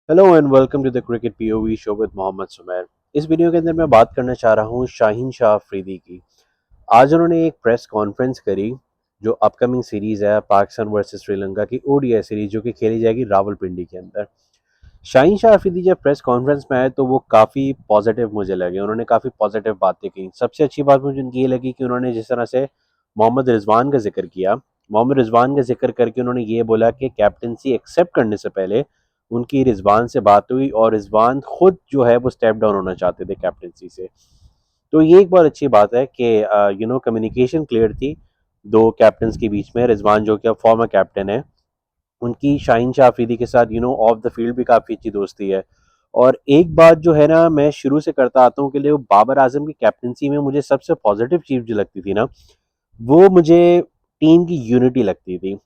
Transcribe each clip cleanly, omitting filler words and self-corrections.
Hello and welcome to the cricket POV show with Mohammad Sumair. इस video के अंदर मैं बात करना चाह रहा हूँ शाहीन शाह अफरीदी की। आज उन्होंने एक प्रेस कॉन्फ्रेंस करी जो अपकमिंग सीरीज है पाकिस्तान वर्सेस श्रीलंका की ओडीआई सीरीज जो कि खेली जाएगी रावलपिंडी के अंदर। शाहीन शाह अफरीदी जब प्रेस कॉन्फ्रेंस में आए तो वो काफ़ी पॉजिटिव मुझे लगे, उन्होंने काफ़ी पॉजिटिव बातें की। सबसे अच्छी बात मुझे उनकी ये लगी कि उन्होंने जिस तरह से मोहम्मद रिजवान का जिक्र किया, मोहम्मद रिजवान का जिक्र करके उन्होंने ये बोला कि कैप्टनसी एक्सेप्ट करने से पहले उनकी रिजवान से बात हुई और रिजवान खुद जो है वो स्टेप डाउन होना चाहते थे कैप्टनसी से। तो ये एक बहुत अच्छी बात है कि कम्युनिकेशन क्लियर थी दो कैप्टन्स के बीच में। रिजवान जो कि अब फॉर्मर कैप्टन है, उनकी शाहीन शाह अफरीदी के साथ ऑफ द फील्ड भी काफ़ी अच्छी दोस्ती है। और एक बात जो है ना, मैं शुरू से करता आता हूँ कि लिए बाबर आजम की कैप्टनसी में मुझे सबसे पॉजिटिव चीज़ जो लगती थी ना, वो मुझे टीम की यूनिटी लगती थी।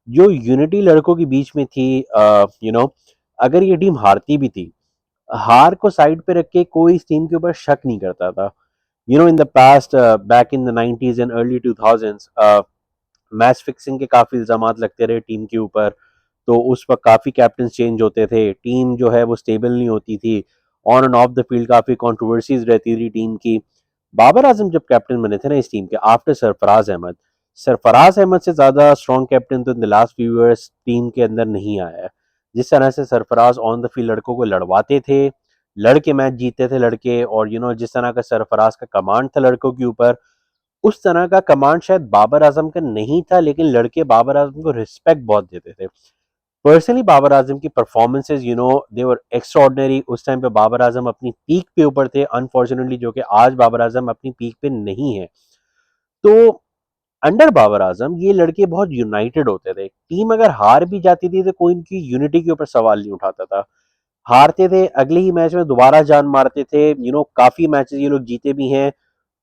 जो यूनिटी लड़कों के बीच में थी, अगर ये टीम हारती भी थी, हार को साइड पे रख के कोई इस टीम के ऊपर शक नहीं करता था। In the past, back in the 90s and early 2000s, match fixing के काफ़ी इल्ज़ाम लगते रहे टीम के ऊपर। तो उस वक्त काफ़ी कैप्टन चेंज होते थे, टीम जो है वो स्टेबल नहीं होती थी, on end of the field काफ़ी कंट्रोवर्सीज रहती थी टीम की। बाबर आजम जब कैप्टन बने थे ना इस टीम के आफ्टर सरफराज अहमद, सरफराज अहमद से ज़्यादा स्ट्रॉन्ग कैप्टन तो in the last few years team के अंदर नहीं आया है। जिस तरह से सरफराज ऑन द फील्ड लड़कों को लड़वाते थे, लड़के मैच जीतते थे लड़के, और जिस तरह का सरफराज का कमांड था लड़कों के ऊपर, उस तरह का कमांड शायद बाबर आजम का नहीं था, लेकिन लड़के बाबर आजम को रिस्पेक्ट बहुत देते थे। पर्सनली बाबर आजम की परफॉर्मेंसेज दे वर एक्स्ट्राऑर्डिनरी। उस टाइम पे बाबर आजम अपनी पीक के ऊपर थे, अनफॉर्चुनेटली जो कि आज बाबर आजम अपनी पीक पे नहीं है। तो अंडर बाबर आजम ये लड़के बहुत यूनाइटेड होते थे। टीम अगर हार भी जाती थी तो कोई इनकी यूनिटी के ऊपर सवाल नहीं उठाता था। हारते थे, अगले ही मैच में दोबारा जान मारते थे। काफी मैचेस ये लोग जीते भी हैं।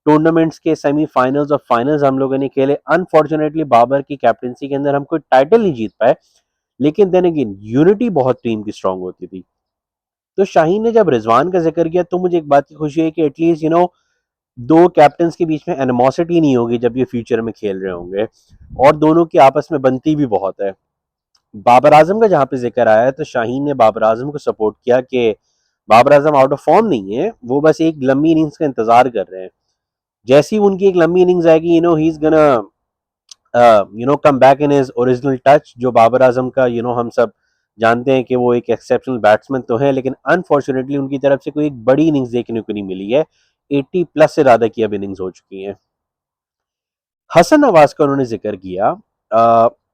टूर्नामेंट्स के सेमीफाइनल्स और फाइनल्स हम लोगों ने खेले। अनफॉर्चुनेटली बाबर की कैप्टनसी के अंदर हम कोई टाइटल नहीं जीत पाए, लेकिन देन अगेन यूनिटी बहुत टीम की स्ट्रांग होती थी। तो शाहीन ने जब रिजवान का जिक्र किया तो मुझे एक बात की खुशी है कि एटलीस्ट दो कैप्टन्स के बीच में एनिमोसिटी नहीं होगी जब ये फ्यूचर में खेल रहे होंगे, और दोनों की आपस में बनती भी बहुत है। बाबर आजम का जहां पे जिक्र आया है तो शाहीन ने बाबर आजम को सपोर्ट किया कि Babar Azam out of form नहीं है, वो बस एक लंबी इनिंग्स का इंतजार कर रहे हैं। जैसी उनकी एक लंबी इनिंग्स आएगी, he is gonna come back in his original touch, जो बाबर आजम का हम सब जानते हैं कि वो एक एक्सेप्शनल बैट्समैन तो है, लेकिन अनफॉर्चुनेटली उनकी तरफ से कोई एक बड़ी इनिंग्स देखने को नहीं मिली है। 80 प्लस से ज्यादा की अब इनिंग्स हो चुकी हैं। हसन नवाज का उन्होंने जिक्र किया।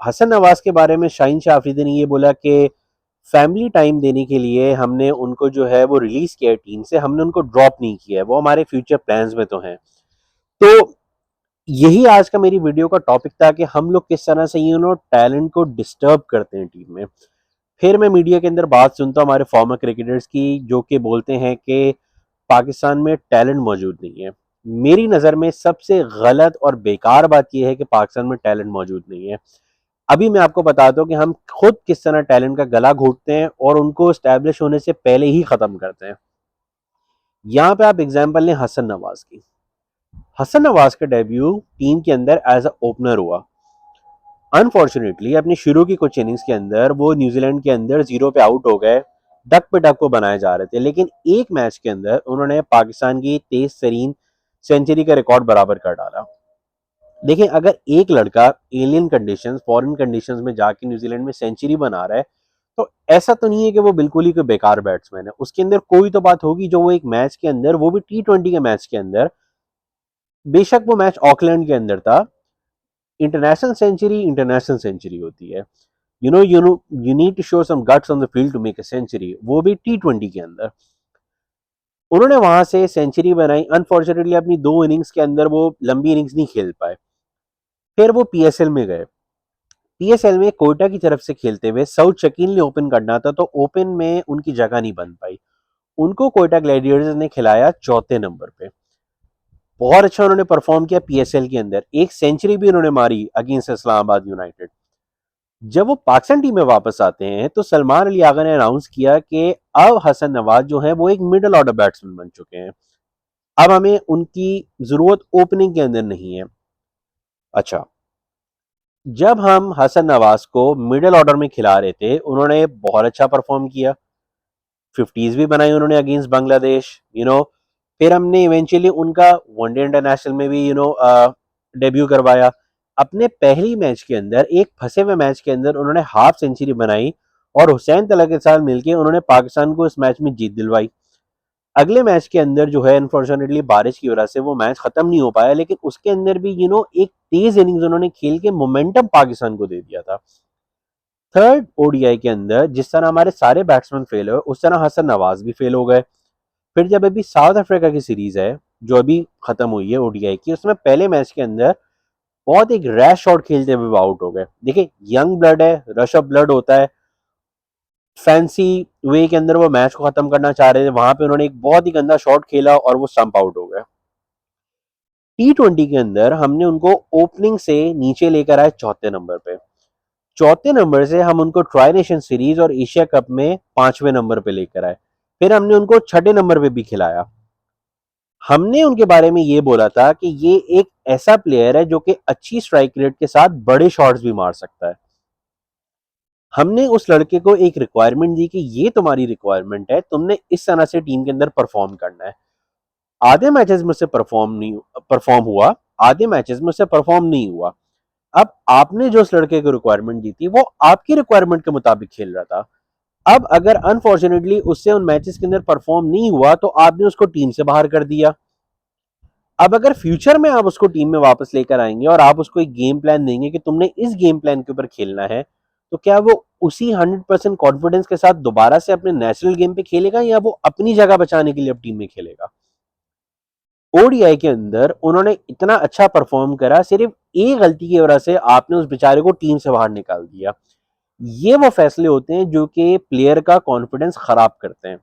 हसन नवाज के बारे में शाहीन शाह अफरीदी ने ये बोला कि फैमिली टाइम देने के लिए हमने उनको जो है वो रिलीज किया है टीम से, हमने उनको ड्रॉप नहीं किया है, वो हमारे फ्यूचर प्लान्स में तो हैं। तो यही आज का मेरी वीडियो का टॉपिक था कि हम लोग किस तरह से टैलेंट को डिस्टर्ब करते हैं टीम में। फिर मैं मीडिया के अंदर बात सुनता हूँ हमारे फॉर्मर क्रिकेटर्स की, जो कि बोलते हैं कि पाकिस्तान में टैलेंट मौजूद नहीं है। मेरी नज़र में सबसे गलत और बेकार बात यह है कि पाकिस्तान में टैलेंट मौजूद नहीं है। अभी मैं आपको बताता हूँ कि हम खुद किस तरह टैलेंट का गला घोटते हैं और उनको स्टैब्लिश होने से पहले ही ख़त्म करते हैं। यहाँ पे आप एग्जाम्पल लें हसन नवाज की। हसन नवाज का डेब्यू टीम के अंदर एज अ ओपनर हुआ। अनफॉर्चुनेटली अपनी शुरू की कुछ इनिंग्स के अंदर वो न्यूजीलैंड के अंदर जीरो पे आउट हो गए। डक पे डक को बनाए जा रहे थे, लेकिन एक मैच के अंदर उन्होंने पाकिस्तान की तेज तरीन सेंचुरी का रिकॉर्ड बराबर कर डाला। देखिए, अगर एक लड़का एलियन कंडीशंस, फॉरेन कंडीशंस में जाके न्यूजीलैंड में सेंचुरी बना रहा है, तो ऐसा तो नहीं है कि वो बिल्कुल ही कोई बेकार बैट्समैन है। उसके अंदर कोई तो बात होगी जो वो एक मैच के अंदर, वो भी T20 के मैच के अंदर, बेशक वो मैच ऑकलैंड के अंदर था, इंटरनेशनल सेंचुरी होती है। You need to show some guts on the field to make a century, वो भी T20 के अंदर। उन्होंने वहां से सेंचुरी बनाई। अनफॉर्चुनेटली अपनी दो इनिंग्स के अंदर वो लंबी इनिंग्स नहीं खेल पाए। फिर वो पीएसएल में गए। पीएसएल में कोयटा की तरफ से खेलते हुए साउथ शकील ने ओपन करना था, तो ओपन में उनकी जगह नहीं बन पाई। उनको कोयटा ग्लैडिएटर्स ने खिलाया चौथे नंबर पे। बहुत अच्छा उन्होंने परफॉर्म किया पीएसएल के अंदर, एक सेंचुरी भी उन्होंने मारी अगेंस्ट इस्लामाबाद यूनाइटेड। जब वो पाकिस्तान टीम में वापस आते हैं तो सलमान अली आगा ने अनाउंस किया कि अब हसन नवाज जो है वो एक मिडिल ऑर्डर बैट्समैन बन चुके हैं, अब हमें उनकी जरूरत ओपनिंग के अंदर नहीं है। अच्छा, जब हम हसन नवाज को मिडिल ऑर्डर में खिला रहे थे, उन्होंने बहुत अच्छा परफॉर्म किया। 50s भी बनाई उन्होंने अगेंस्ट बांग्लादेश, फिर हमने इवेंचुअली उनका वनडे इंटरनेशनल में भी डेब्यू करवाया। अपने पहली मैच के अंदर, एक फंसे हुए मैच के अंदर उन्होंने हाफ सेंचुरी बनाई और हुसैन तलत के साथ मिलकर उन्होंने पाकिस्तान को इस मैच में जीत दिलवाई। अगले मैच के अंदर जो है अनफॉर्चुनेटली बारिश की वजह से वो मैच खत्म नहीं हो पाया, लेकिन उसके अंदर भी एक तेज इनिंग्स उन्होंने खेल के मोमेंटम पाकिस्तान को दे दिया था। थर्ड ओडीआई के अंदर जिस तरह हमारे सारे बैट्समैन फेल हुए, उस तरह हसन नवाज भी फेल हो गए। फिर जब अभी साउथ अफ्रीका की सीरीज है जो अभी खत्म हुई है ओडीआई की, उसमें पहले मैच के अंदर बहुत एक रैश शॉट खेलते हुए आउट हो गए। देखिए, यंग ब्लड है, रश ऑफ ब्लड होता है, फैंसी वे के अंदर वो मैच को खत्म करना चाह रहे थे, वहां पे उन्होंने एक बहुत ही गंदा शॉट खेला और वो स्टंप आउट हो गए। T20 के अंदर हमने उनको ओपनिंग से नीचे लेकर आए चौथे नंबर पे। चौथे नंबर से हम उनको ट्राई नेशन सीरीज और एशिया कप में 5वें नंबर पे लेकर आए। फिर हमने उनको छठे नंबर पे भी खिलाया। हमने उनके बारे में ये बोला था कि ये एक ऐसा प्लेयर है जो कि अच्छी स्ट्राइक रेट के साथ बड़े शॉट्स भी मार सकता है। हमने उस लड़के को एक रिक्वायरमेंट दी कि ये तुम्हारी रिक्वायरमेंट है, तुमने इस तरह से टीम के अंदर परफॉर्म करना है। आधे मैचेस में से परफॉर्म हुआ, आधे मैचेस में से परफॉर्म नहीं हुआ। अब आपने जो उस लड़के को रिक्वायरमेंट दी थी वो आपकी रिक्वायरमेंट के मुताबिक खेल रहा था। अब अगर अनफॉर्चुनेटली उससे उन मैचेस के अंदर परफॉर्म नहीं हुआ तो आपने उसको टीम से बाहर कर दिया। अब अगर फ्यूचर में आप उसको टीम में वापस लेकर आएंगे और आप उसको एक गेम प्लान देंगे कि तुमने इस गेम प्लान के ऊपर खेलना है, तो क्या वो उसी 100% कॉन्फिडेंस के साथ दोबारा से अपने नेशनल गेम पे खेलेगा या वो अपनी जगह बचाने के लिए अब टीम में खेलेगा? ओडीआई के अंदर उन्होंने इतना अच्छा परफॉर्म करा, सिर्फ एक गलती की वजह से आपने उस बेचारे को टीम से बाहर निकाल दिया। ये वो फैसले होते हैं जो कि प्लेयर का कॉन्फिडेंस खराब करते हैं।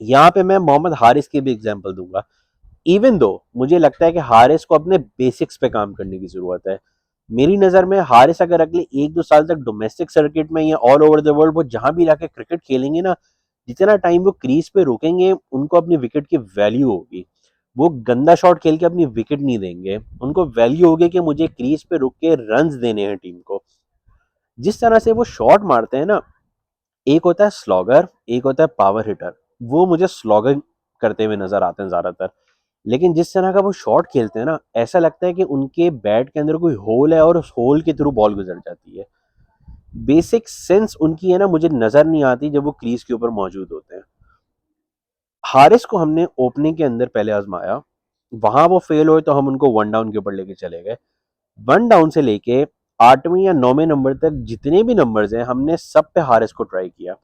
यहाँ पे मैं मोहम्मद हारिस की भी एग्जांपल दूंगा। इवन दो मुझे लगता है कि हारिस को अपने बेसिक्स पे काम करने की जरूरत है। मेरी नजर में हारिस अगर अगले 1-2 साल तक डोमेस्टिक सर्किट में या ऑल ओवर द वर्ल्ड वो जहां भी जाके क्रिकेट खेलेंगे ना, जितना टाइम वो क्रीज पे रुकेंगे उनको अपनी विकेट की वैल्यू होगी। वो गंदा शॉट खेल के अपनी विकेट नहीं देंगे, उनको वैल्यू होगी कि मुझे क्रीज पे रुक के रन देने हैं टीम को। जिस तरह से वो शॉट मारते हैं ना, एक होता है स्लॉगर, एक होता है पावर हिटर। वो मुझे स्लॉगर करते हुए नजर आते हैं ज्यादातर, लेकिन जिस तरह का वो शॉट खेलते हैं ना, ऐसा लगता है कि उनके बैट के अंदर कोई होल है और उस होल के थ्रू बॉल गुजर जाती है। बेसिक सेंस उनकी है ना, मुझे नजर नहीं आती जब वो क्रीज के ऊपर मौजूद होते हैं। हारिस को हमने ओपनिंग के अंदर पहले आजमाया, वहां वो फेल हुए तो हम उनको वन डाउन के ऊपर लेके चले गए। वन डाउन से लेके 8वें या 9वें नंबर तक जितने भी नंबर्स हैं हमने सब पे हारिस को ट्राई किया।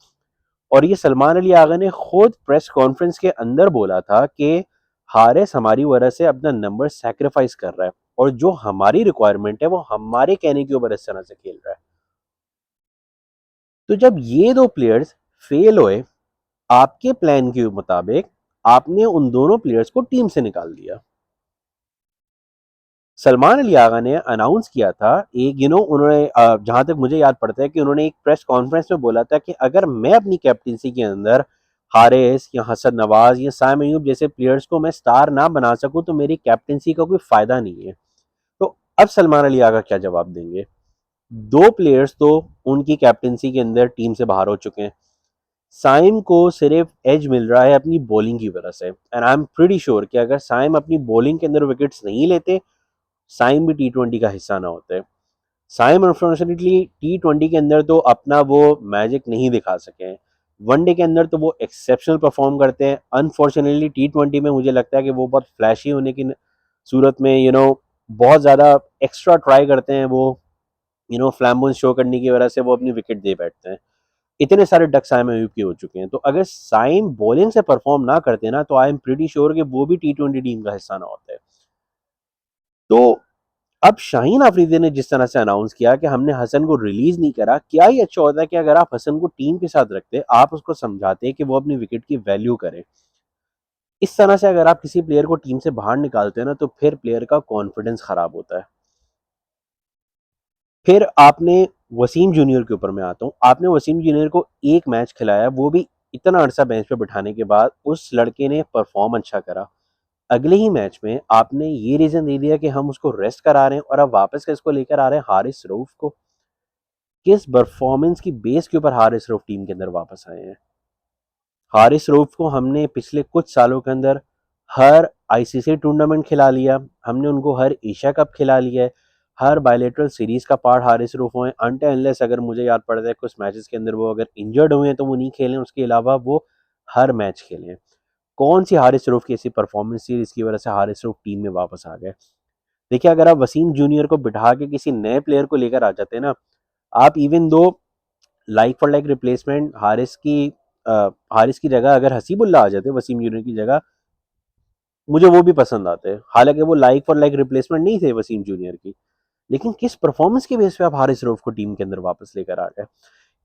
और ये सलमान अली आगा ने खुद प्रेस कॉन्फ्रेंस के अंदर बोला था कि हारिस हमारी वजह से अपना नंबर सेक्रीफाइस कर रहा है और जो हमारी रिक्वायरमेंट है वो हमारे कहने के ऊपर इस तरह से खेल रहा है। तो जब ये दो प्लेयर्स फेल हुए आपके प्लान के मुताबिक, आपने उन दोनों प्लेयर्स को टीम से निकाल दिया। सलमान अली आगा ने अनाउंस किया था एक, उन्होंने जहां तक मुझे याद पड़ता है कि उन्होंने एक प्रेस कॉन्फ्रेंस में बोला था कि अगर मैं अपनी कैप्टनसी के अंदर हारिस या हसन नवाज या साइम अयूब जैसे प्लेयर्स को मैं स्टार ना बना सकूं तो मेरी कैप्टनसी का कोई फायदा नहीं है। तो अब सलमान अली आगा क्या जवाब देंगे? दो प्लेयर्स तो उनकी कैप्टनसी के अंदर टीम से बाहर हो चुके हैं। साइम को सिर्फ एज मिल रहा है अपनी बॉलिंग की वजह से, and I am pretty sure कि अगर साइम अपनी बॉलिंग के अंदर विकेट्स नहीं लेते, साइम भी T20 का हिस्सा ना होते। साइम अनफॉर्चुनेटली T20 के अंदर तो अपना वो मैजिक नहीं दिखा सके हैं। वनडे के अंदर तो वो एक्सेप्शनल परफॉर्म करते हैं। अनफॉर्चुनेटली T20 में मुझे लगता है कि वो बहुत फ्लैशी होने की सूरत में बहुत ज़्यादा एक्स्ट्रा ट्राई करते हैं वो, फ्लैम्बोन शो करने की वजह से वो अपनी विकेट दे बैठते हैं। इतने सारे डक साइम अयूब के हो चुके हैं, तो अगर साइम बॉलिंग से परफॉर्म ना करते ना तो आई एम प्रीटी श्योर कि वो भी T20 टीम का हिस्सा ना होते। तो अब शाहीन अफरीदी ने जिस तरह से अनाउंस किया कि हमने हसन को रिलीज नहीं करा, क्या ही अच्छा होता है कि अगर आप हसन को टीम के साथ रखते, आप उसको समझाते कि वो अपनी विकेट की वैल्यू करे। इस तरह से अगर आप किसी प्लेयर को टीम से बाहर निकालते हैं ना, तो फिर प्लेयर का कॉन्फिडेंस खराब होता है। फिर आपने वसीम जूनियर के ऊपर मैं आता हूँ, आपने वसीम जूनियर को एक मैच खिलाया, वो भी इतना अरसा बेंच पे बिठाने के बाद उस लड़के ने परफॉर्म अच्छा करा। अगले ही मैच में आपने ये रीजन दे दिया कि हम उसको रेस्ट करा रहे हैं और अब वापस किसको लेकर आ रहे हैं? हारिस रऊफ को। किस परफॉर्मेंस की बेस के ऊपर हारिस रऊफ टीम के अंदर वापस आए हैं? हारिस रऊफ को हमने पिछले कुछ सालों के अंदर हर आईसीसी टूर्नामेंट खिला लिया, हमने उनको हर एशिया कप खिला लिया है, हर बायलेटरल सीरीज का पार्ट हारिस रऊफ हुए, अनटिल अनलेस अगर मुझे याद पड़ता है कुछ मैचेस के अंदर वो अगर इंजर्ड हुए हैं तो वो नहीं खेले, उसके अलावा वो हर मैच खेले। कौन सी हारिस रऊफ की ऐसी परफॉर्मेंस थी जिसकी वजह से हारिस रऊफ टीम में वापस आ गए? देखिए, अगर आप वसीम जूनियर को बिठा के किसी नए प्लेयर को लेकर आ जाते हैं ना, आप even though like for like replacement Haris की जगह अगर हसीबुल्ला आ जाते वसीम जूनियर की जगह, मुझे वो भी पसंद आते हैं। हालांकि वो लाइक फॉर लाइक रिप्लेसमेंट नहीं थे वसीम जूनियर की, लेकिन किस परफॉर्मेंस के बेस पे आप हारिस रऊफ को टीम के अंदर वापस लेकर आ गए?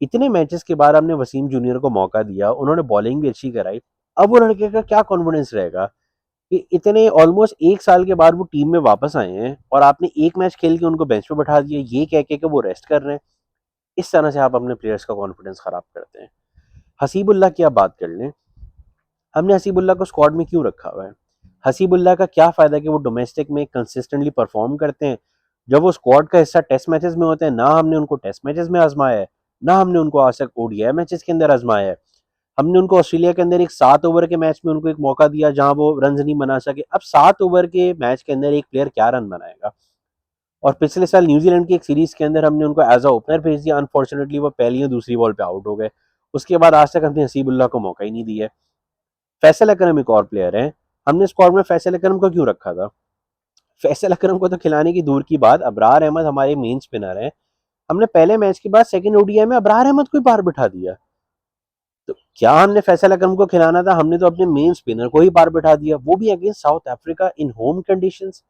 इतने मैचेस के बाद आपने वसीम जूनियर को मौका दिया, उन्होंने बॉलिंग भी अच्छी कराई। अब वो लड़के का क्या कॉन्फिडेंस रहेगा कि इतने ऑलमोस्ट 1 साल के बाद वो टीम में वापस आए हैं और आपने एक मैच खेल के उनको बेंच पे बैठा दिया, ये कह के वो रेस्ट कर रहे हैं। इस तरह से आप अपने प्लेयर्स का कॉन्फिडेंस खराब करते हैं। हसीबुल्ला की आप बात कर लें, हमने हसीबुल्ला को स्क्वाड में क्यों रखा हुआ है? हसीबुल्ला का क्या फायदा कि वो डोमेस्टिक में कंसिस्टेंटली परफॉर्म करते हैं, जब वो स्क्वाड का हिस्सा टेस्ट मैचेस में होते हैं ना हमने उनको टेस्ट मैचेस में आजमाया है, ना हमने उनको आज तक ओडीआई मैचेस के अंदर आजमाया है। हमने उनको ऑस्ट्रेलिया के अंदर एक 7 ओवर के मैच में उनको एक मौका दिया जहां वो रन नहीं बना सके। अब 7 ओवर के मैच के अंदर एक प्लेयर क्या रन बनाएगा? और पिछले साल न्यूजीलैंड की एक सीरीज के अंदर हमने उनको एज अ ओपनर भेज दिया, अनफॉर्चुनेटली वो पहली या दूसरी बॉल पे आउट हो गए। उसके बाद आज तक हमने हसीबुल्ला को मौका ही नहीं दिया है। फैसल अकरम एक और प्लेयर है, हमने स्क्वाड में फैसल अकरम को क्यों रखा था? फैसल अकरम को तो खिलाने की दूर की बात, अबरार अहमद हमारे मेन स्पिनर हैं, हमने पहले मैच के बाद सेकंड ओडीआई में अबरार अहमद को ही बाहर बिठा दिया। तो क्या हमने फैसल अकरम को खिलाना था? हमने तो अपने मेन स्पिनर को ही बाहर बिठा दिया, वो भी against south Africa in home conditions.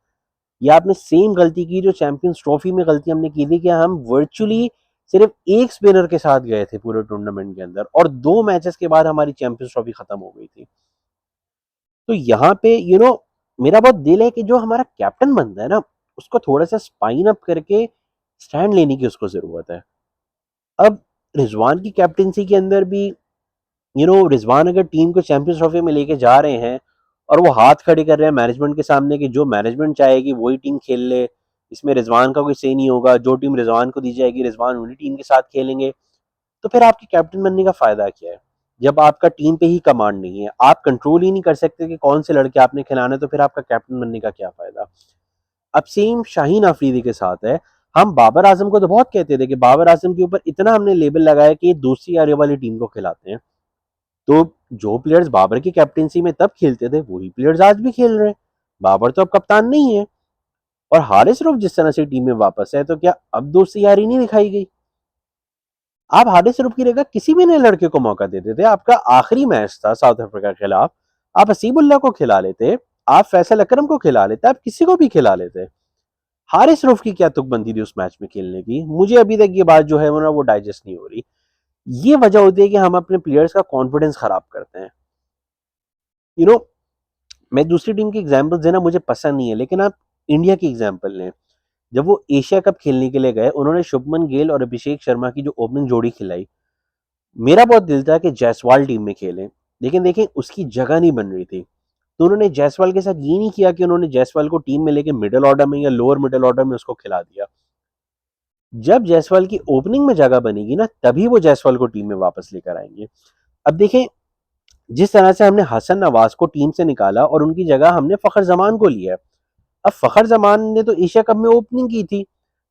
या आपने सेम गलती की जो चैंपियंस ट्रॉफी में गलती हमने की थी कि हम वर्चुअली सिर्फ एक स्पिनर के साथ गए थे पूरे टूर्नामेंट के अंदर और 2 मैचेस के बाद हमारी चैंपियंस ट्रॉफी खत्म हो गई थी। तो यहाँ पे मेरा बहुत दिल है कि जो हमारा कैप्टन बनता है ना, उसको थोड़ा सा स्पाइन अप करके स्टैंड लेने की उसको जरूरत है। अब रिजवान की कैप्टनसी के अंदर भी रिजवान अगर टीम को चैंपियंस ट्रॉफी में लेके जा रहे हैं और वो हाथ खड़े कर रहे हैं मैनेजमेंट के सामने कि जो मैनेजमेंट चाहेगी वही टीम खेल ले, इसमें रिजवान का कोई से नहीं होगा, जो टीम रिजवान को दी जाएगी रिजवान उन्हीं टीम के साथ खेलेंगे, तो फिर आपके कैप्टन बनने का फायदा क्या है? जब आपका टीम पे ही कमांड नहीं है, आप कंट्रोल ही नहीं कर सकते कि कौन से लड़के आपने खिलाने, तो फिर आपका कैप्टन बनने का क्या फायदा? अब सेम शाहीन अफरीदी के साथ है। हम बाबर आजम को तो बहुत कहते थे कि बाबर आजम के ऊपर इतना हमने लेबल लगाया कि ये दूसरी आने वाली टीम को खिलाते हैं। तो जो प्लेयर्स बाबर की कैप्टेंसी में तब खेलते थे वही प्लेयर्स आज भी खेल रहे हैं। बाबर तो अब कप्तान नहीं है। और हारिस रऊफ जिस तरह से टीम में वापस है, तो क्या अब दोस्ती यारी नहीं दिखाई गई? आप हारिस रऊफ की जगह किसी भी नए लड़के को मौका देते थे। आपका आखिरी मैच था साउथ अफ्रीका के खिलाफ, आप हसीबुल्ला को खिला लेते, आप फैसल अकरम को खिला लेते, आप किसी को भी खिला लेते। हारिस रऊफ की क्या तुकबंदी थी उस मैच में खेलने की? मुझे अभी तक ये बात जो है वो डाइजेस्ट नहीं हो रही। ये वजह होती है कि हम अपने प्लेयर्स का कॉन्फिडेंस खराब करते हैं। यू नो मैं दूसरी टीम की एग्जांपल्स देना मुझे पसंद नहीं है, लेकिन आप इंडिया की एग्जांपल लें। जब वो एशिया कप खेलने के लिए गए, उन्होंने शुभमन गिल और अभिषेक शर्मा की जो ओपनिंग जोड़ी खिलाई, मेरा बहुत दिल था कि जायसवाल टीम में खेलें, लेकिन देखें उसकी जगह नहीं बन रही थी। तो उन्होंने जायसवाल के साथ ये नहीं किया कि उन्होंने जायसवाल को टीम में लेके मिडिल ऑर्डर में या लोअर मिडिल ऑर्डर में उसको खिला दिया। जब जायसवाल की ओपनिंग में जगह बनेगी ना, तभी वो जायसवाल को टीम में वापस लेकर आएंगे। अब देखें, जिस तरह से हमने हसन नवाज को टीम से निकाला और उनकी जगह हमने फखर जमान को लिया है। अब फखर जमान ने तो एशिया कप में ओपनिंग की थी,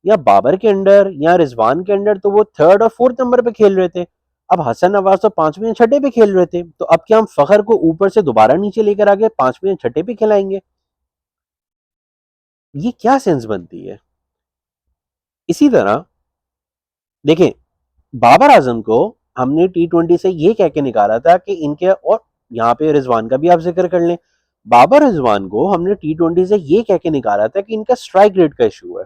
या बाबर के अंडर या रिजवान के अंडर तो वो थर्ड और फोर्थ नंबर पे खेल रहे थे। अब हसन नवाज तो पांचवें या छठे पे खेल रहे थे, तो अब क्या हम फखर को ऊपर से दोबारा नीचे लेकर आगे पांचवें या छठे पे खिलाएंगे? ये क्या सेंस बनती है? इसी तरह देखें, बाबर आजम को हमने T20 से ये कह के निकाला था कि इनके, और यहाँ पे रिजवान का भी आप जिक्र कर लें, बाबर रिजवान को हमने T20 से ये कह के निकाला था कि इनका स्ट्राइक रेट का इशू है।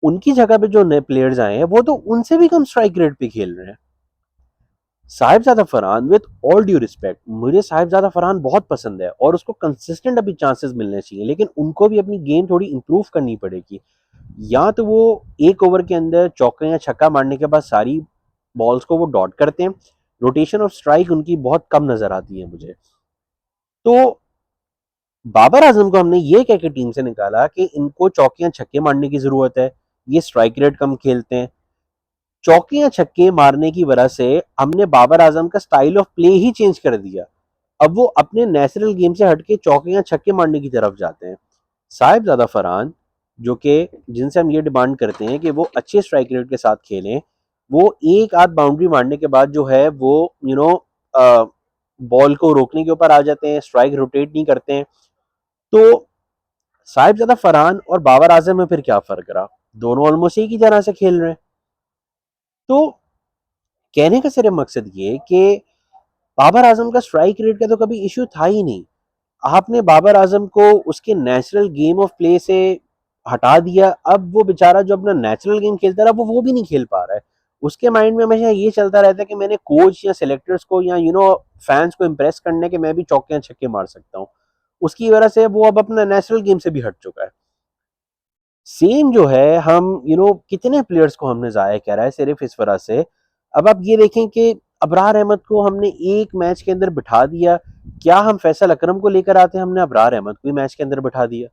उनकी जगह पे जो नए प्लेयर्स आए हैं वो तो उनसे भी कम स्ट्राइक रेट पे खेल रहे हैं। Sahibzada Farhan, with all due respect, मुझे साहिबजादा फरहान बहुत पसंद है और उसको कंसिस्टेंट अभी चांसेस मिलने चाहिए, लेकिन उनको भी अपनी गेम थोड़ी इंप्रूव करनी पड़ेगी। या तो वो एक ओवर के अंदर चौका या छक्का मारने के बाद सारी बॉल्स को वो डॉट करते हैं, रोटेशन ऑफ स्ट्राइक उनकी बहुत कम नजर आती है मुझे। तो बाबर आजम को हमने ये कह के टीम से निकाला कि इनको चौकियां छक्के मारने की जरूरत है, ये स्ट्राइक रेट कम खेलते हैं। चौके छक्के मारने की वजह से हमने बाबर आजम का style of play he change कर दिया। अब वो अपने नेचुरल गेम से हटके चौके छक्के मारने की तरफ जाते हैं। साहिबजादा फरहान, जो कि जिनसे हम ये डिमांड करते हैं कि वो अच्छे स्ट्राइक रेट के साथ खेलें, वो एक आध बाउंड्री मारने के बाद जो है वो बॉल को रोकने के ऊपर आ जाते हैं, स्ट्राइक रोटेट नहीं करते हैं। तो साहिबजादा फरहान और बाबर आजम में फिर क्या फर्क रहा? दोनों ऑलमोस्ट एक ही तरह से खेल रहे हैं। तो कहने का सिर्फ मकसद ये कि बाबर आजम का स्ट्राइक रेट का तो कभी इश्यू था ही नहीं। आपने बाबर आजम को उसके नेचुरल गेम ऑफ प्ले से हटा दिया। अब वो बेचारा जो अपना नेचुरल गेम खेलता रहा वो भी नहीं खेल पा रहा है। उसके माइंड में हमेशा ये चलता रहता है कि मैंने कोच या सिलेक्टर्स को या फैंस को इम्प्रेस करने के मैं भी चौके छक्के मार सकता हूँ। उसकी वजह से वो अब अपना नेचुरल गेम से भी हट चुका है। सेम जो है हम कितने प्लेयर्स को हमने ज़ाया करा है सिर्फ इस वजह से। अब आप ये देखें कि अबरार अहमद को हमने एक मैच के अंदर बिठा दिया। क्या हम फैसल अकरम को लेकर आते हैं, हमने अबरार अहमद को मैच के अंदर बिठा दिया?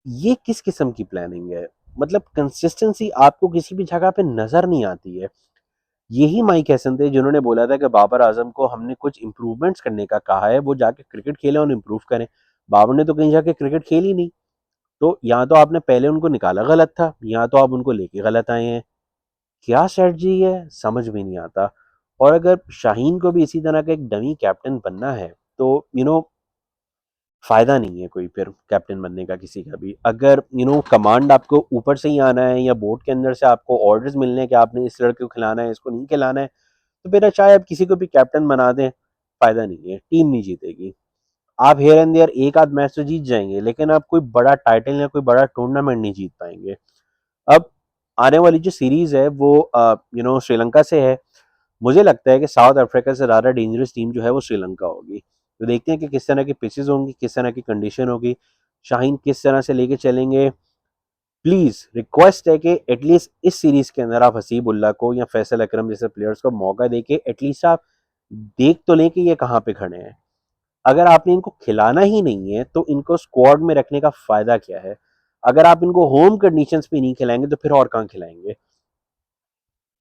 ये किस किस्म की प्लानिंग है? मतलब कंसिस्टेंसी आपको किसी भी जगह पे नजर नहीं आती है। यही माइक हैसन थे जिन्होंने बोला था कि बाबर आजम को हमने कुछ इंप्रूवमेंट्स करने का कहा है, वो जाके क्रिकेट खेलें और इंप्रूव करें। बाबर ने तो कहीं जाके क्रिकेट खेली नहीं। तो या तो आपने पहले उनको निकाला गलत था, या तो आप उनको लेके गलत आए हैं। क्या स्ट्रेटजी है समझ में नहीं आता। और अगर शाहीन को भी इसी तरह का एक डमी कैप्टन बनना है तो फायदा नहीं है कोई फिर कैप्टन बनने का किसी का भी। अगर कमांड आपको ऊपर से ही आना है या बोर्ड के अंदर से आपको ऑर्डर्स मिलने हैं कि आपने इस लड़के को खिलाना है, इसको नहीं खिलाना है, तो फिर चाहे आप किसी को भी कैप्टन बना दें, फायदा नहीं है, टीम नहीं जीतेगी। आप हेयर एंड देयर एक आध मैच तो जीत जाएंगे, लेकिन आप कोई बड़ा टाइटल या कोई बड़ा टूर्नामेंट नहीं जीत पाएंगे। अब आने वाली जो सीरीज है वो श्रीलंका से है। मुझे लगता है कि साउथ अफ्रीका से ज़्यादा डेंजरस टीम जो है वो श्रीलंका होगी। तो देखते हैं कि किस तरह की पिचेस होंगी, किस तरह की कंडीशन होगी, शाहीन किस तरह से लेके चलेंगे। प्लीज़ रिक्वेस्ट है कि एटलीस्ट इस सीरीज़ के अंदर आप हसीबुल्ला को या फैसल अकरम जैसे प्लेयर्स को मौका दे के एटलीस्ट आप देख तो लें कि ये कहाँ पे खड़े हैं। अगर आपने इनको खिलाना ही नहीं है तो इनको स्क्वाड में रखने का फ़ायदा क्या है? अगर आप इनको होम कंडीशंस में नहीं खिलाएंगे तो फिर और कहाँ खिलाएंगे?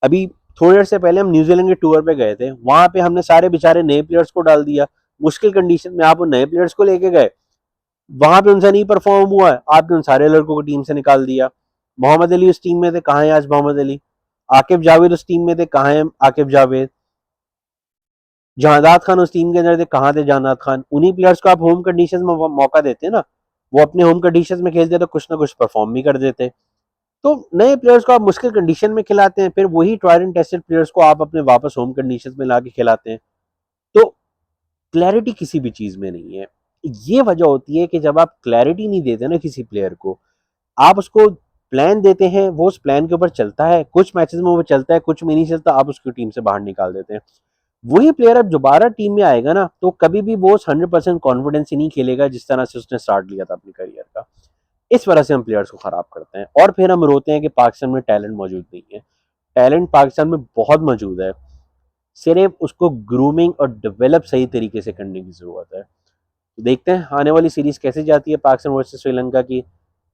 अभी थोड़ी देर से पहले हम न्यूजीलैंड के टूर पे गए थे, वहां पे हमने सारे बेचारे नए प्लेयर्स को डाल दिया। मुश्किल कंडीशन में आप उन नए प्लेयर्स को लेके गए, वहां पे उनसे नहीं परफॉर्म हुआ है, आपने उन सारे लड़कों को टीम से निकाल दिया। मोहम्मद अली उस टीम में थे, कहाँ है आज मोहम्मद अली? आकिब जावेद उस टीम में थे, कहाँ है आकिब जावेद? जहादात खान उस टीम के अंदर थे, कहाँ थे जहादात खान? उन्हीं प्लेयर्स को आप होम कंडीशन में मौका देते ना, वो अपने होम कंडीशन में खेलते तो कुछ ना कुछ परफॉर्म भी कर देते। तो नए प्लेयर्स को आप मुश्किल कंडीशन में खिलाते हैं, फिर वही ट्रायल एंड टेस्टेड प्लेयर्स को आप अपने वापस होम कंडीशन में ला के खिलाते हैं। तो क्लैरिटी किसी भी चीज में नहीं है। ये वजह होती है कि जब आप क्लैरिटी नहीं देते ना किसी प्लेयर को, आप उसको प्लान देते हैं, वो उस प्लान के ऊपर चलता है, कुछ मैचेस में वो चलता है, कुछ में नहीं चलता, आप उसकी टीम से बाहर निकाल देते हैं। वही प्लेयर अब दोबारा टीम में आएगा ना तो कभी भी वो 100% कॉन्फिडेंस ही नहीं खेलेगा जिस तरह से उसने स्टार्ट लिया था अपने करियर का। इस वजह से हम प्लेयर्स को खराब करते हैं और फिर हम रोते हैं कि पाकिस्तान में टैलेंट मौजूद नहीं है। टैलेंट पाकिस्तान में बहुत मौजूद है, सिर्फ उसको ग्रूमिंग और डेवलप सही तरीके से करने की ज़रूरत है। तो देखते हैं आने वाली सीरीज़ कैसे जाती है पाकिस्तान वर्सेस श्रीलंका की।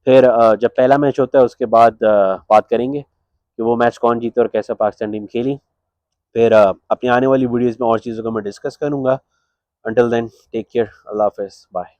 फिर जब पहला मैच होता है उसके बाद बात करेंगे कि वो मैच कौन जीते और कैसा पाकिस्तान टीम खेली। फिर अपनी आने वाली वीडियोज़ में और चीज़ों को मैं डिस्कस करूँगा। अंटिल देन टेक केयर, अल्लाह हाफिज़, बाय।